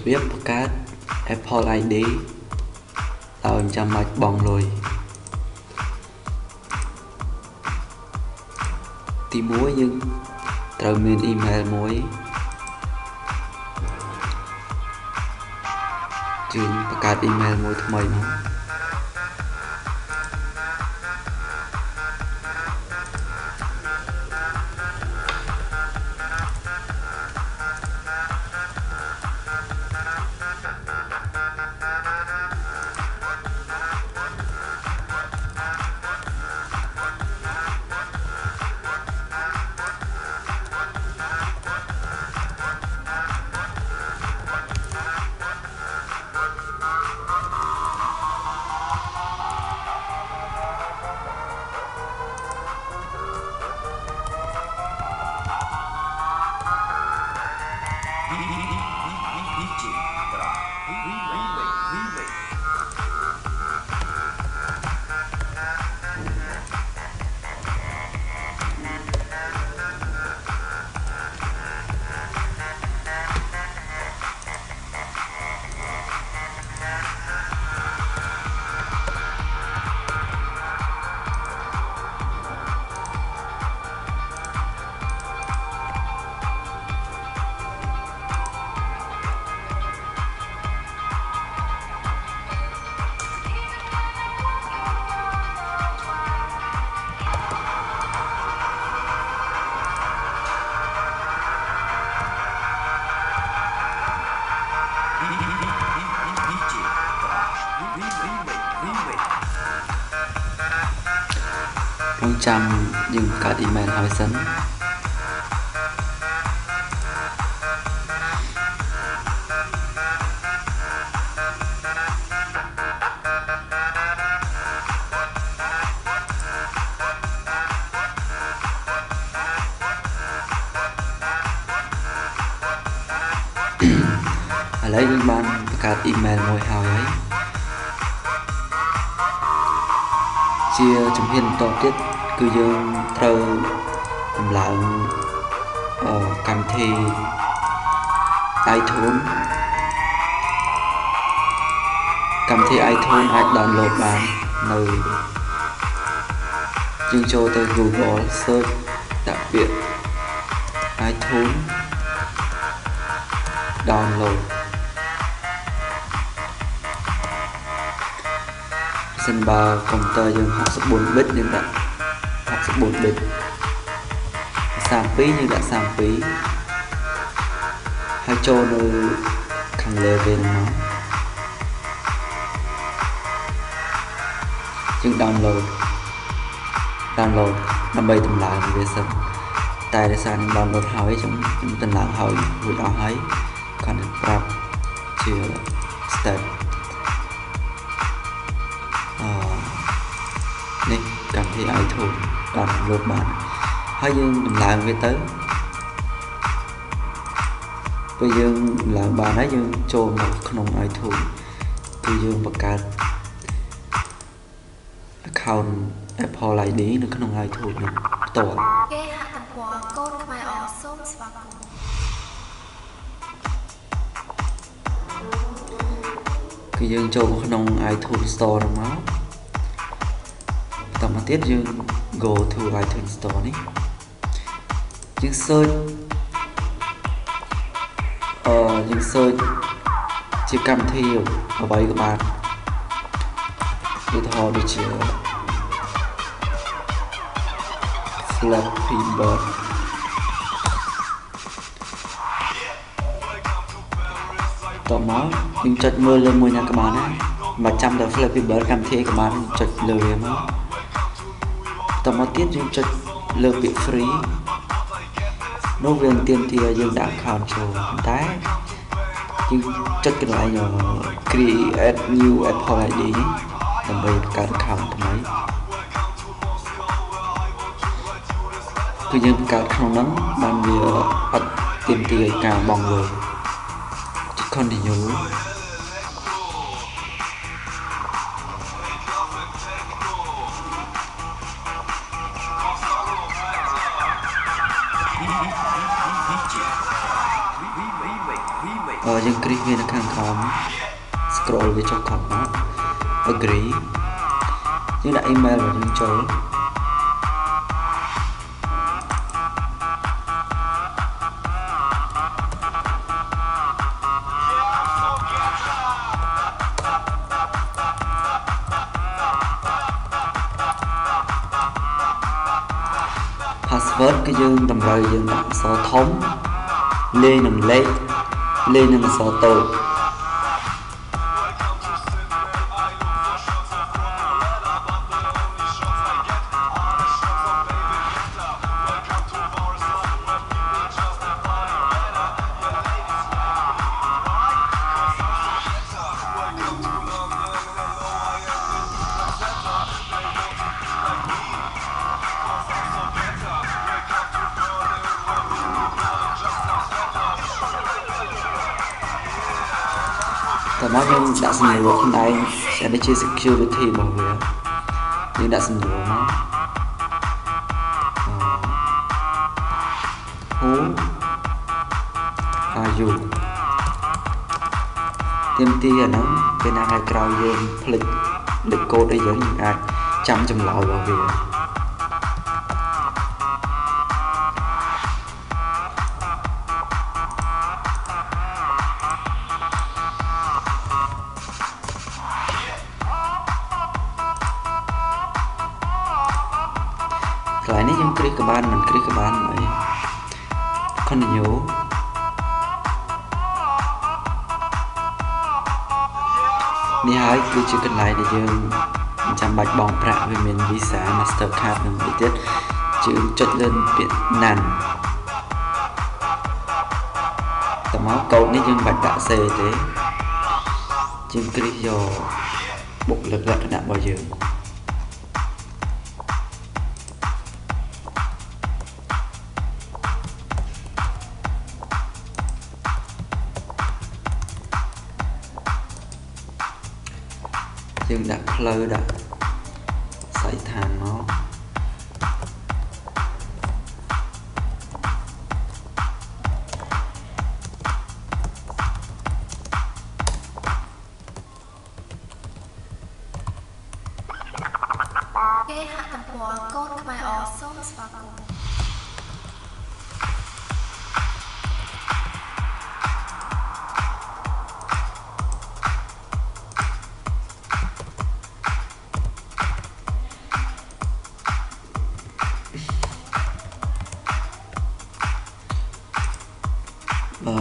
Biết podcast Apple ID ដោយចាំបាច់បង់លុយទី1យើងត្រូវមាន email មួយយើងបង្កើត email មួយថ្មីមកចាំយើងបង្កើត email ឲ្យសិនឥឡូវយើងបានបង្កើត email មួយហើយជាជំហានបន្តទៀតគឺយើងត្រូវដំឡើងកម្មវិធី iTunes កម្មវិធី iTunes អាច download បាននៅយើងចូលទៅ Google search ដាក់ពាក្យ iTunes download សិនបើកុំព្យូទ័រយើង64 bit យើងដាក់64 bit 32យើងដាក់32ហើយចូលនៅខាងលើវិញមកយើង download ដើម្បីតម្លើងវាសិនតែដោយសារខ្ញុំ download ហើយខ្ញុំតម្លើងហើយរួចអស់ហើយគាត់នឹងប្រាប់ជា step នេះកម្មវិធី iTunes download បានហើយយើងដំឡើងវាទៅពេលយើងដំឡើងបានហើយយើងចូលមកក្នុង iTunes គឺយើងបង្កើត account Apple ID នៅក្នុង iTunes នេះផ្ទាល់គេហាក់ទំព័រកូនខ្មែរអសូមស្វាគមន៍គឺយើងចូលក្នុង iTunes Store ហ្នឹងមកបន្តមកទៀតយើង go to iTunes Store នេះយើង search ជាកម្មវិធីអ្វីក៏បានឧទាហរណ៍ដូចជា Flappy Bird តមកយើងចុចមើលលើមួយណាក៏បានដែរមិនចាំតែ Flappy Bird កម្មវិធីក៏បានចុចលើវាមកតមកទៀតយើងចុចលើពាក្យ free នោះវាទាមទារយើងដាក់ account ចូលតែយើងចុចកន្លែង create new Apple ID ដើម្បីបង្កើត account ថ្មីគឺយើងបង្កើតក្នុងហ្នឹងបានវាអត់ទាមទារការបង់លុយ continue យើងគ្រីសវានៅខាងក្រោម scroll វាចុះខុសមក agree យើងដាក់ email របស់យើងចូលpassword គឺយើងតម្រូវយើងដាក់អក្សរធំលេខនឹងលេខលេខនឹងអក្សរតូចតើមកយើងដាក់សំណួរខ្លួនឯងដែលនេះជា security របស់វាយើងដាក់សំណួរមក Who are you ទៀមទីអាហ្នឹងពេលណាថ្ងៃក្រោយយើងភ្លេចលេខកូដអីយើងអាចចាំចម្លើយរបស់វាកន្លែងនេះយើងគ្រីសក៏បានមិនគ្រីសក៏បានអី continue នេះហើយគឺជាកន្លែងដែលយើងមិនចាំបាច់បង់ប្រាក់វាមាន Visa Mastercard និងអីទៀតយើងចុចលើពាក្យ None តើមកកូដនេះយើងមិនបាច់ដាក់សេទេយើងគ្រីសយកបុគ្គលិកលក្ខណៈរបស់យើងយើងដាក់ផ្លូវដាក់ស័យឋានមកគេហទំព័រកូនខ្មែរអសូមស្វាគមន៍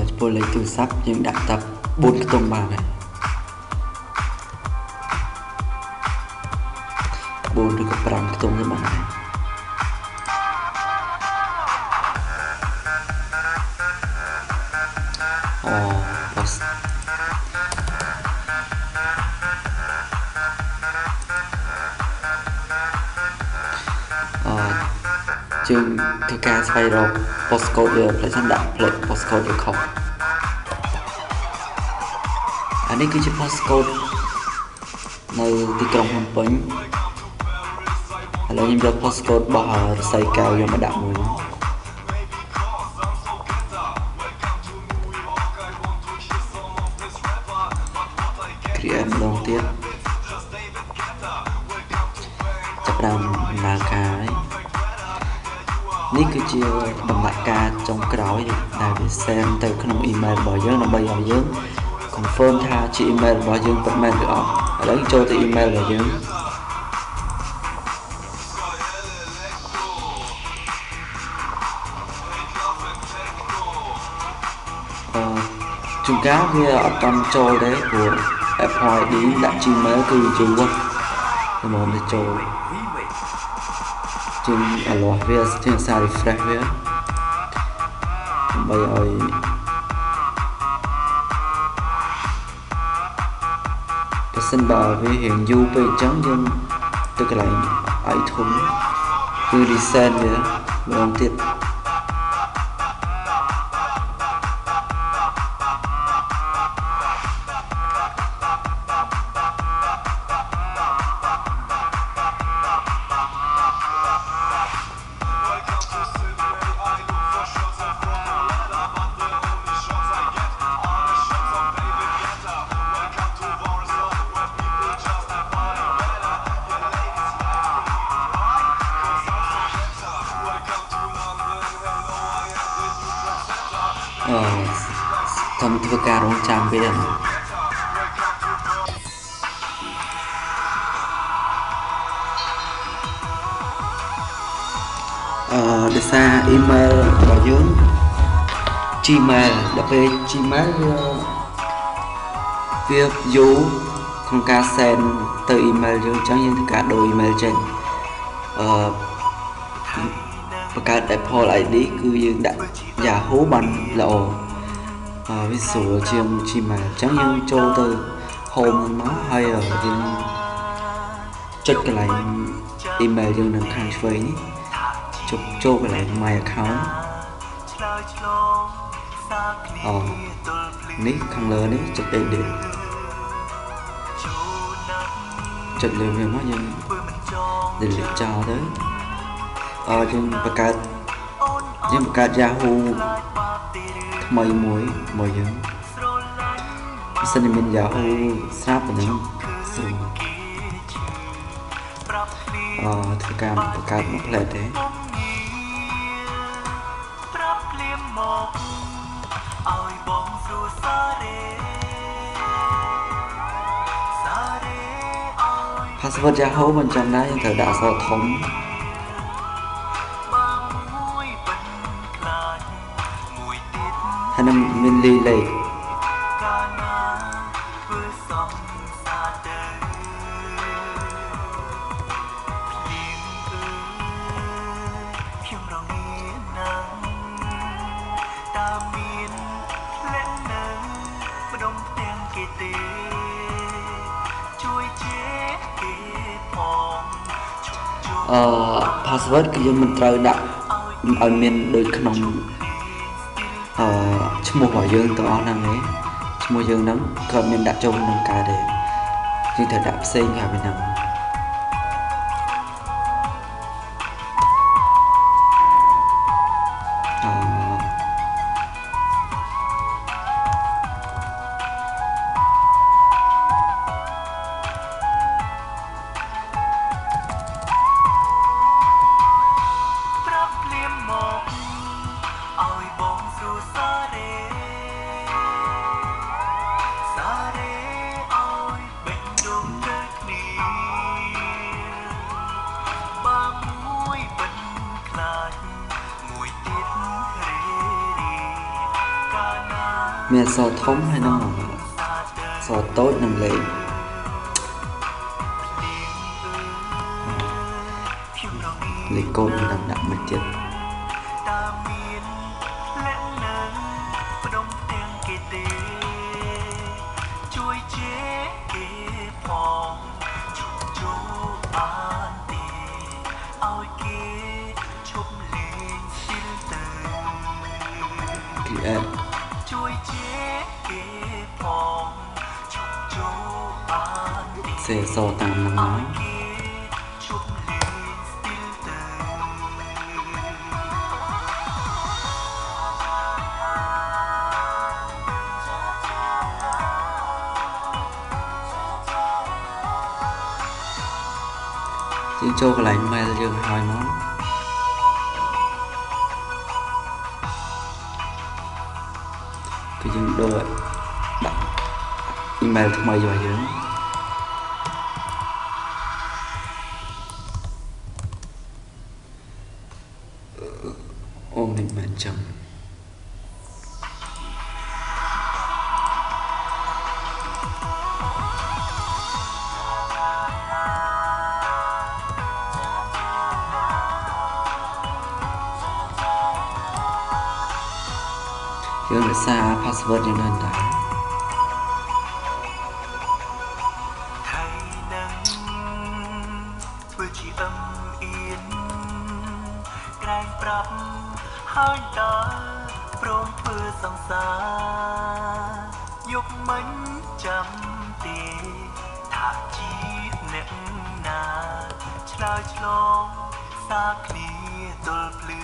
ចំពោះលេខទូរស័ព្ទយើងដាក់តែ4ខ្ទង់បានហើយ4ឬក៏5ខ្ទង់ទៅបានហើយpost យើងធ្វើការស្វែងរក postcode វាផ្លេចសិនដាក់ផ្លេច postcode វាខុសអានេះគឺជា postcode នៅទីក្រុងភ្នំពេញឥឡូវខ្ញុំយក postcode របស់រស័យកែវយកមកដាក់មួយគ្រាម្ដងទៀតចាប់ដើមដំណើរការហើយនេះគឺជាដំណាក់កាលចុងក្រោយដែលវាសែនទៅក្នុង email របស់យើងដើម្បីឲ្យយើង confirm ថាជា email របស់យើងពិតមែនឬអត់ឥឡូវចូលទៅ email របស់យើងជួនកាលវាអត់តាមចូលទេព្រោះ Apple ID ដាក់ Gmail គឺយូរតែមកទៅចូលជាងអាឡោះវាជាងសារ refresh វាដើម្បីឲ្យបើសិនបើវារៀងយូរពេកអញ្ចឹងយើងទៅកន្លែង item គឺ reset វាម្ដងទៀត ធ្វើការរងចាំពេលហ្នឹងដោយសារ email របស់យើង Gmail ដល់ពេល Gmail វាយូរក្នុងការ send ទៅ email យើងអញ្ចឹងយើងធ្វើការដូរ email ចេញបង្កើត Apple ID គឺយើងដាក់ Yahoo បានល្អវាស្រួលជាង Gmail អញ្ចឹងយើងចូលទៅ home ហ្នឹងមកហើយយើងចុចកន្លែង email យើងនៅខាងឆ្វេងនេះចូលកន្លែង my account នេះខាងលើនេះចុច edit ចុចលើវាមកយើង delete ចោលទៅយើងបង្កើត Yahoo ថ្មីមួយរបស់យើងបើសិនជាមាន Yahoo ស្រាប់ប៉ុណ្ណឹងស្រួលធ្វើការបង្កើតមួយផ្លែតទេpassword Yahoo មិនចាំដែរយើងត្រូវដាក់អក្សរធំហើយនឹងមានលេខpassword គឺយើងមិនត្រូវដាក់ឲ្យមានដូចក្នុងឈ្មោះរបស់យើងទាំងអស់ហ្នឹងឯងឈ្មោះយើងហ្នឹងក៏មានដាក់ចូលក្នុងការដែរយើងត្រូវដាក់ផ្សេងហើយពីហ្នឹងមានអក្សរធំហើយនឹងអក្សរតូចនឹងលេខកូដនឹងដាក់មួយទៀតសេសតាមហ្នឹងយើងចូលកន្លែង mail យើងហើយមកគឺយើងដូរដាក់ email ថ្មីរបស់យើងនេះមិនចឹងយើងរក្សា password យើងនៅដែរធ្វើជាអៀនក្រែងប្រាប់ហើយដើរព្រមធ្វើសង្សារយកមិនចាំទេថាជាអ្នកណាឆ្លើយឆ្លងសាគ្នាទល់ភ្លឺ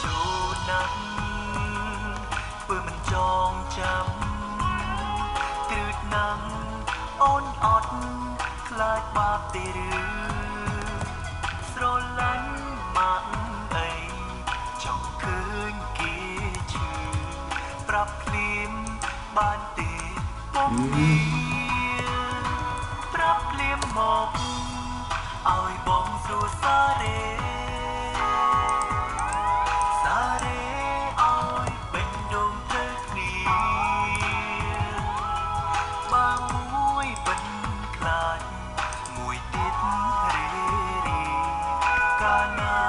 ចូលណាស់ធ្វើមិនចងចាំគ្រឹះណាំអូនអត់ខ្លាចបាបទេឬស្រឡាញ់មកអីចង់ឃើញគេឈឺ បានទេបងប្រាប់ភ្លាមមកឲ្យបងសួរសារ៉េឲ្យបេញដូងទៅគ្នាបានមួយបិទខ្លាចមួយទៀតរេរីកាលណា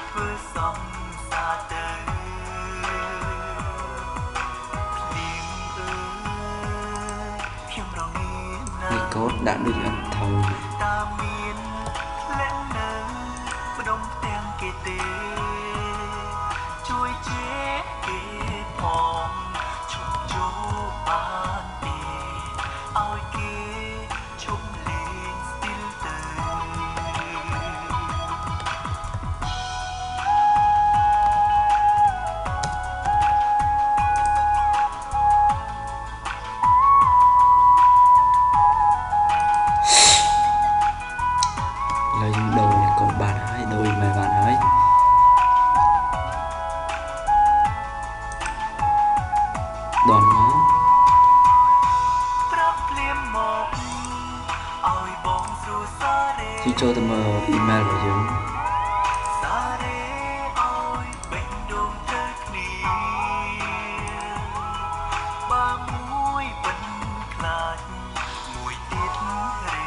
ធ្វើសំសាទៅកូនដាក់ដូចអត់ថយតាមមានលែងនៅម្ដុំទាំងគេទេជួយជេរគេផងឈប់ជួបបានទេឲ្យគេឈប់លេងស្ទីលទៅឡើយយើងដូរកូនបានហើយដូរអ៊ីមែលបានហើយដនមកប្រាប់ភ្លាមមកឲ្យបងសួរសារ៉េជួយចូលទៅមើលអ៊ីមែលរបស់យើងសារ៉េឲ្យបេញដូងទៅគ្នាបានមួយបិទខ្លាចមួយទៀតរេ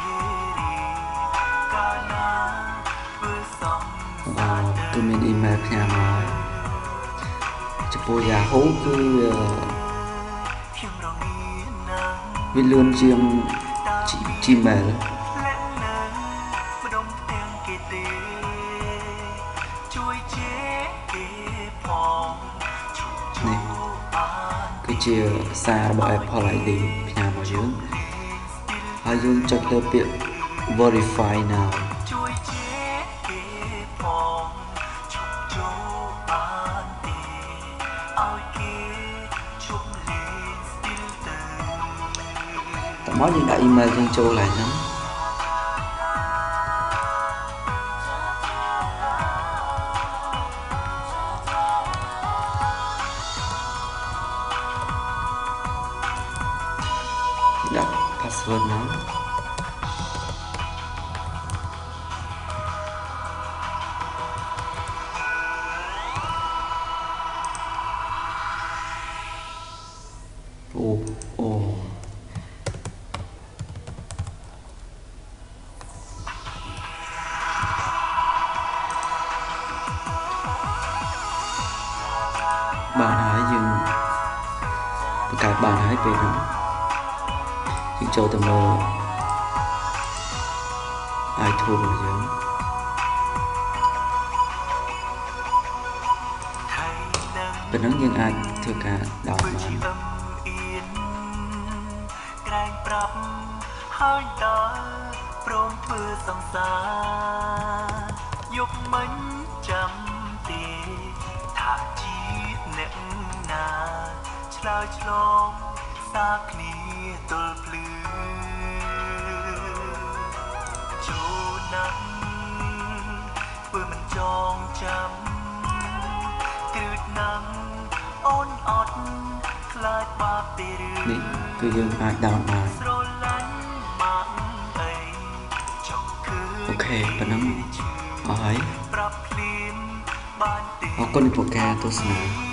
រីកាលណាធ្វើសំសាទៅគឺមានអ៊ីមែលផ្ញើមកហើយចំពោះ Yahoo គឺវាលឿនជាង Gmail ម្ដុំទាំងគេទេជួយជេរគេផងនេះគឺជាសាររបស់ Apple ID ផ្ញើមកយើងហើយយើងចុចលើពាក្យ Verify now ជួយជេរគេផងឈប់ចូលបានទេឲ្យគេឈប់លេងស្ទីលទៅតើមកយើងដាក់អ៊ីមែលយើងចូលឡើងហ្នឹងដាក់ password ហ្នឹងអូបានហើយយើងបង្កើតបានហើយពេលហ្នឹងយើងចូលទៅមើល iTunes របស់យើងពេលហ្នឹងយើងអាចធ្វើការដោនបានក្រែងប្រាប់ហើយតើព្រមធ្វើសង្សារយកមិញចាំទេថាជាអ្នកណាឆ្លើយឆ្លងសារគ្នាទល់ភ្លឺចូលណាស់ធ្វើមិនចងចាំគ្រឹះណាស់អូនអត់ខ្លាចបាបទេឬនេះគឺយើងអាចដោនបានស្រឡាញ់បានអីចង់គឺអូខេប៉ុណ្ណឹងអស់ហើយប្រាប់ភ្លាមបានទេអរគុណចំពោះការទស្សនា